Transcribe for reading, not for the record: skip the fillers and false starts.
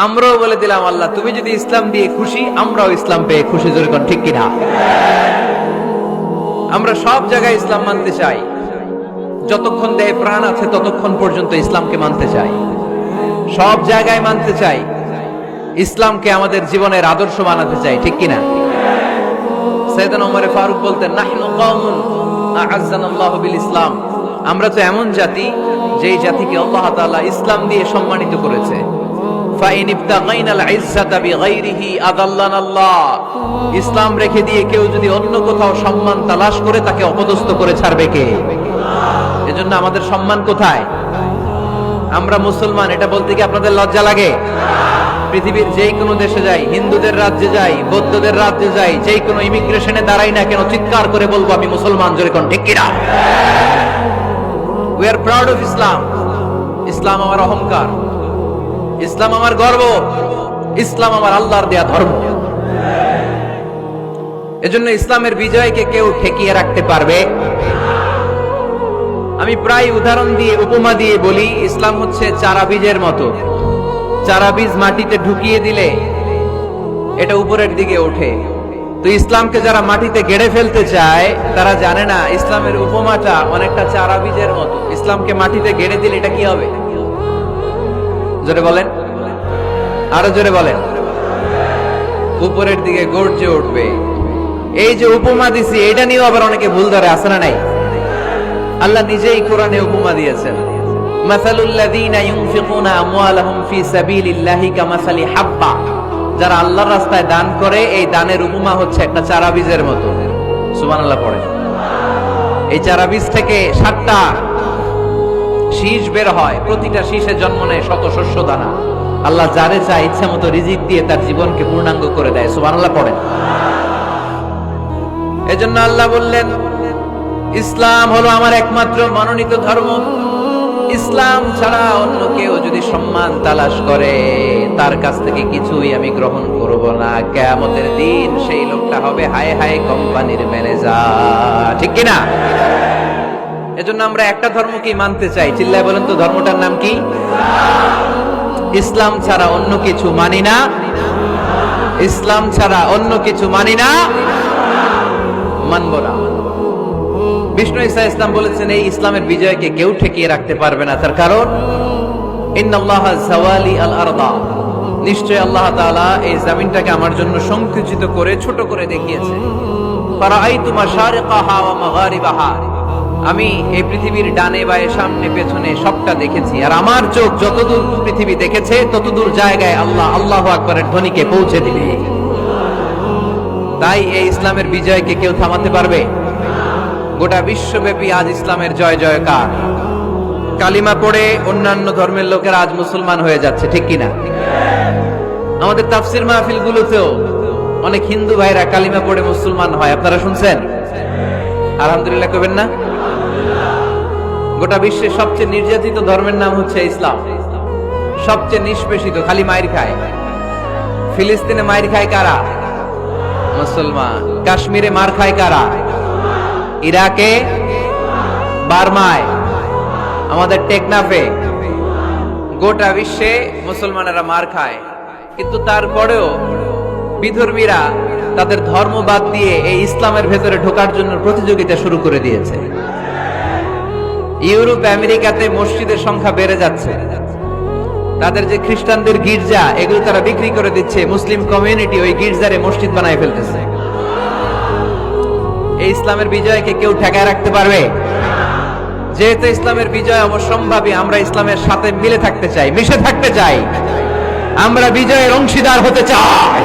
আমরাও বলে দিলাম আল্লাহ তুমি যদি ইসলাম দিয়ে খুশি, আমরাও ইসলাম পেয়ে খুশি। জোরে কোন ঠিক কিনা? আমরা সব জায়গায় ইসলাম মানতে চাই, যতক্ষণ দেহে প্রাণ আছে ততক্ষণ পর্যন্ত ইসলামকে মানতে চাই, সব জায়গায় মানতে চাই, ইসলামকে আমাদের জীবনের আদর্শ বানাতে চাই, ঠিক কিনা? সাইয়েদনা ওমর ফারুক বলতেন, নাহনু কওমুন আ'আজ্জানাল্লাহু বিল ইসলাম, আমরা তো এমন জাতি যেই জাতিকে আল্লাহ তাআলা ইসলাম দিয়ে সম্মানিত করেছে। ফাইন ইবতাগাইনাল ইজ্জাতা বিগাইরিহি আযাল্লানাল্লাহ, ইসলাম রেখে দিয়ে কেউ যদি অন্য কোথাও সম্মান তালাশ করে তাকে অপদস্থ করে ছাড়বে কে? এজন্য আমাদের সম্মান কোথায়? আমরা মুসলমান এটা বলতে কি আপনাদের লজ্জা লাগে? পৃথিবীর যেই কোনো দেশে যাই, হিন্দুদের রাজ্যে যাই, বৌদ্ধদের রাজ্যে যাই, যেই কোনো ইমিগ্রেশনে দাঁড়াই না কেন, চিৎকার করে বলবো আমি মুসলমান। জোরে কোন ঠিক কিনা? We are proud of Islam. ইসলাম আমার অহংকার, ইসলাম আমার গর্ব, ইসলাম আমার আল্লাহর দেয়া ধর্ম। এজন্য ইসলামের বিজয়কে কেউ ঠেকিয়ে রাখতে পারবে? আমি প্রায় উদাহরণ দিয়ে, উপমা দিয়ে বলি, ইসলাম হচ্ছে চারা বীজের মতো। চারা বীজ মাটিতে ঢুকিয়ে দিলে এটা উপরের দিকে ওঠে। তো ইসলামকে যারা মাটিতে গেড়ে ফেলতে চায় তারা জানে না ইসলামের উপমাটা অনেকটা চারা বীজের মতো। ইসলামকে মাটিতে গেড়ে দিলে এটা কি হবে? জোরে বলেন, আরো জোরে বলেন। উপরের দিকে গর্জে উঠবে। এই যে উপমা দিছি, এটা নিয়েও আবার অনেকে ভুল ধরে, আছে না নাই? আল্লাহ নিজেই কোরআনে উপমা দিয়েছেন, মাসালুল লাযীনা ইউনফিকুনা আমওয়ালাহুম ফি সাবিলিল্লাহি কামাসালি হাব্বা, যারা আল্লাহর রাস্তায় দান করে এই দানের উপমা হচ্ছে একটা চারা বীজের মতো। সুবহানাল্লাহ পড়েন। এই চারা বীজ থেকে 7টা শীষ বের হয়, প্রতিটা শীষে জন্ম নেয় শত শস্য দানা। আল্লাহ যারে চায় ইচ্ছা মতো রিজিক দিয়ে তার জীবনকে পূর্ণাঙ্গ করে দেয়। সুবহানাল্লাহ পড়েন। এজন্য আল্লাহ বললেন, ইসলাম হলো আমার একমাত্র মনোনীত ধর্ম। ইসলাম ছাড়া অন্য কেউ যদি সম্মান তালাশ করে তার কাছ থেকে কিছুই আমি গ্রহণ করব না। কিয়ামতের দিন সেই লোকটা হবে হায় হায় কোম্পানির ম্যানেজার, ঠিক কিনা? এজন্য আমরা একটা ধর্মকেই মানতে চাই। চিল্লায় বলেন তো, ধর্মটার নাম কি? ইসলাম ছাড়া অন্য কিছু মানি না, ইসলাম ছাড়া অন্য কিছু মানি না, মানব না। বিষ্ণু ঈসা ইসলাম বলেছেন, এই ইসলামের বিজয়কে কেউ ঠেকিয়ে রাখতে পারবে না। তার কারণ, ইন্নাল্লাহা যাওয়ালি আল আরদা, নিশ্চয় আল্লাহ তাআলা এই জমিনটাকে আমার জন্য সংকুচিত করে ছোট করে দেখিয়েছে। ফারাআইতু মাশারিকাহা ওয়া মাগারিবাহা, আমি এই পৃথিবীর ডানে বায়ে সামনে পেছনে সবটা দেখেছি। আর আমার চোখ যতদূর পৃথিবী দেখেছে ততদূর জায়গায় আল্লাহ আল্লাহু আকবারের ধ্বনিকে পৌঁছে দিবে। তাই এই ইসলামের বিজয়কে কেউ থামাতে পারবে? গোটা বিশ্বব্যাপী আজ ইসলামের জয় জয়কার। কালিমা পড়ে অন্যান্য ধর্মের লোকেরা আজ মুসলমান হয়ে যাচ্ছে, ঠিক কিনা? আমাদের তাফসির মাহফিল গুলোতেও অনেক হিন্দু ভাইরা কালিমা পড়ে মুসলমান হয়, আপনারা শুনছেন? আলহামদুলিল্লাহ কইবেন না? গোটা বিশ্বের সবচেয়ে নির্যাতিত ধর্মের নাম হচ্ছে ইসলাম, সবচেয়ে নিষ্পেষিত, খালি মাইর খায়। ফিলিস্তিনে মাইর খায় কারা? মুসলমান। কাশ্মীরে মার খায় কারা? ইরাকে, বার্মায়, আমাদের টেকনাফে, গোটা বিশ্বে মুসলমানেরা মার খায়। কিন্তু তারপরেও বিধর্মীরা তাদের ধর্ম বাদ দিয়ে এই ইসলামের ভেতরে ঢোকার জন্য প্রতিযোগিতা শুরু করে দিয়েছে। ইউরোপ আমেরিকাতে মসজিদের সংখ্যা বেড়ে যাচ্ছে। তাদের যে খ্রিস্টানদের গির্জা, এগুলো তারা বিক্রি করে দিচ্ছে। মুসলিম কমিউনিটি ওই গির্জারে মসজিদ বানায় ফেলতেছে। এই ইসলামের বিজয়কে কেউ ঠেকায় রাখতে পারবে? যেহেতু ইসলামের বিজয় অবশ্যম্ভাবী, আমরা ইসলামের সাথে মিলে থাকতে চাই, মিশে থাকতে চাই, আমরা বিজয়ের অংশীদার হতে চাই।